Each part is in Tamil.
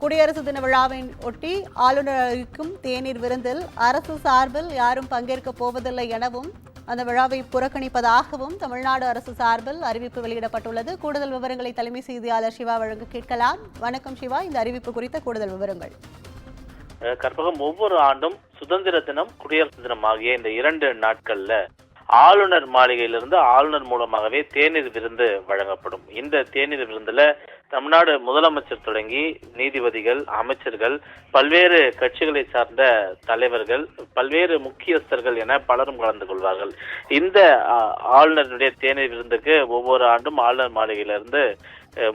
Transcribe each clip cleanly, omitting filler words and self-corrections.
குடியரசு தின விழாவை ஒட்டி ஆளுநர் அளிக்கும் தேநீர் விருந்தில் அரசு சார்பில் யாரும் பங்கேற்கப் போவதில்லை எனவும் அந்த விழாவை புறக்கணிப்பதாகவும் தமிழ்நாடு அரசு சார்பில் அறிவிப்பு வெளியிடப்பட்டுள்ளது. கூடுதல் விவரங்களை தலைமை செய்தியாளர் சிவா வழங்க கேட்கலாம். வணக்கம் சிவா, இந்த அறிவிப்பு குறித்த கூடுதல் விவரங்கள். கற்பகம், ஒவ்வொரு ஆண்டும் சுதந்திர தினம், குடியரசு தினம் ஆகிய இந்த 2 நாட்கள்ல ஆளுநர் மாளிகையிலிருந்து ஆளுநர் மூலமாகவே தேநீர் விருந்து வழங்கப்படும். இந்த தேநீர் விருந்துல தமிழ்நாடு முதலமைச்சர் தொடங்கி நீதிபதிகள், அமைச்சர்கள், பல்வேறு கட்சிகளை சார்ந்த தலைவர்கள், பல்வேறு முக்கியஸ்தர்கள் என பலரும் கலந்து கொள்வார்கள். இந்த ஆளுநருடைய தேநீர் விருந்துக்கு ஒவ்வொரு ஆண்டும் ஆளுநர் மாளிகையிலிருந்து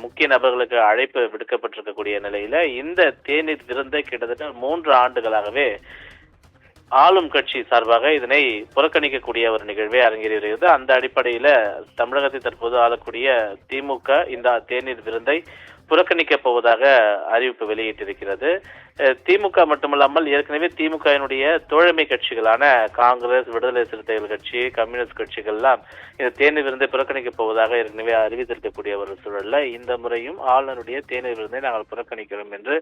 முக்கிய நபர்களுக்கு அழைப்பு விடுக்கப்பட்டிருக்கக்கூடிய நிலையில இந்த தேநீர் விருந்தை கிட்டத்தட்ட 3 ஆண்டுகளாகவே ஆளும் கட்சி சார்பாக இதனை புறக்கணிக்கக்கூடிய ஒரு நிகழ்வே அரங்கேறி வருகிறது. அந்த அடிப்படையில தமிழகத்தை தற்போது ஆளக்கூடிய திமுக இந்த தேநீர் விருந்தை புறக்கணிக்கப் போவதாக அறிவிப்பு வெளியிட்டிருக்கிறது. திமுக மட்டுமல்லாமல் ஏற்கனவே திமுகவினுடைய தோழமை கட்சிகளான காங்கிரஸ், விடுதலை சிறுத்தைகள் கட்சி, கம்யூனிஸ்ட் கட்சிகள்லாம் இந்த தேநீர் விருந்தை புறக்கணிக்கப் போவதாக ஏற்கனவே அறிவித்திருக்கக்கூடிய ஒரு சூழல்ல இந்த முறையும் ஆளுநருடைய தேநீர் விருந்தை நாங்கள் புறக்கணிக்கிறோம் என்று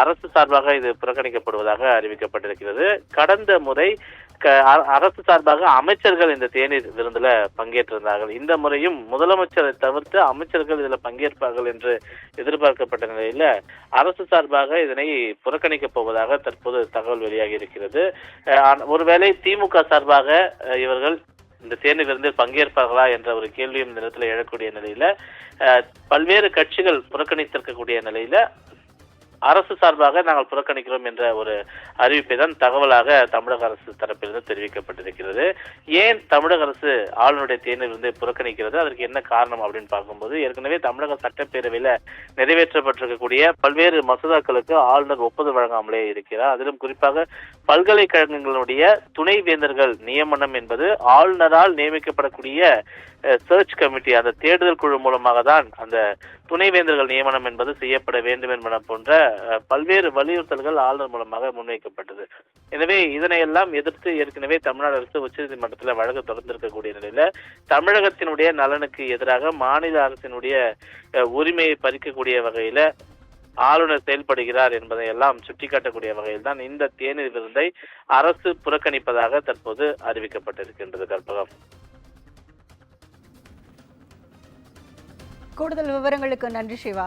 அரசு சார்பாக இது புறக்கணிக்கப்படுவதாக அறிவிக்கப்பட்டிருக்கிறது. கடந்த முறை அரசு சார்பாக அமைச்சர்கள் இந்த தேநீர் விருந்துல பங்கேற்றிருந்தார்கள். இந்த முறையும் முதலமைச்சரை தவிர்த்து அமைச்சர்கள் இதுல பங்கேற்பார்கள் என்று எதிர்பார்க்கப்பட்ட நிலையில அரசு சார்பாக இதனை புறக்கணிக்கப் போவதாக தற்போது தகவல் வெளியாகி இருக்கிறது. ஒருவேளை திமுக சார்பாக இவர்கள் இந்த தேநீர் விருந்தில் பங்கேற்பார்களா என்ற ஒரு கேள்வியும் இந்த நேரத்தில் எழக்கூடிய நிலையில பல்வேறு கட்சிகள் புறக்கணித்திருக்கக்கூடிய நிலையில அரசு சார்பாக நாங்கள் புறக்கணிக்கிறோம் என்ற ஒரு அறிவிப்பை தான் தகவலாக தமிழக அரசு தரப்பிலிருந்து தெரிவிக்கப்பட்டிருக்கிறது. ஏன் தமிழக அரசு ஆளுநருடைய தேநீர் விருந்தை புறக்கணிக்கிறது, அதற்கு என்ன காரணம் அப்படின்னு பார்க்கும்போது ஏற்கனவே தமிழக சட்டப்பேரவையில நிறைவேற்றப்பட்டிருக்கக்கூடிய பல்வேறு மசோதாக்களுக்கு ஆளுநர் ஒப்புதல் வழங்காமலே இருக்கிறார். அதிலும் குறிப்பாக பல்கலைக்கழகங்களுடைய துணைவேந்தர்கள் நியமனம் என்பது ஆளுநரால் நியமிக்கப்படக்கூடிய சர்ச் கமிட்டி, அந்த தேடுதல் குழு மூலமாக தான் அந்த துணைவேந்தர்கள் நியமனம் என்பது செய்யப்பட வேண்டும் என்பன போன்ற பல்வேறு வலியுறுத்தல்கள் ஆளுநர் மூலமாக முன்வைக்கப்பட்டது. எனவே இதனையெல்லாம் எதிர்த்து ஏற்கனவே தமிழ்நாடு அரசு உச்சநீதிமன்றத்தில் வழக்கு தொடர்ந்திருக்கக்கூடிய நிலையில தமிழகத்தினுடைய நலனுக்கு எதிராக மாநில அரசினுடைய உரிமையை பறிக்கக்கூடிய வகையில ஆளுநர் செயல்படுகிறார் என்பதை எல்லாம் சுட்டிக்காட்டக்கூடிய வகையில் தான் இந்த தேநீர் விருந்தை அரசு புறக்கணிப்பதாக தற்போது அறிவிக்கப்பட்டிருக்கின்றது. கற்பகம், கூடுதல் விவரங்களுக்கு நன்றி சிவா.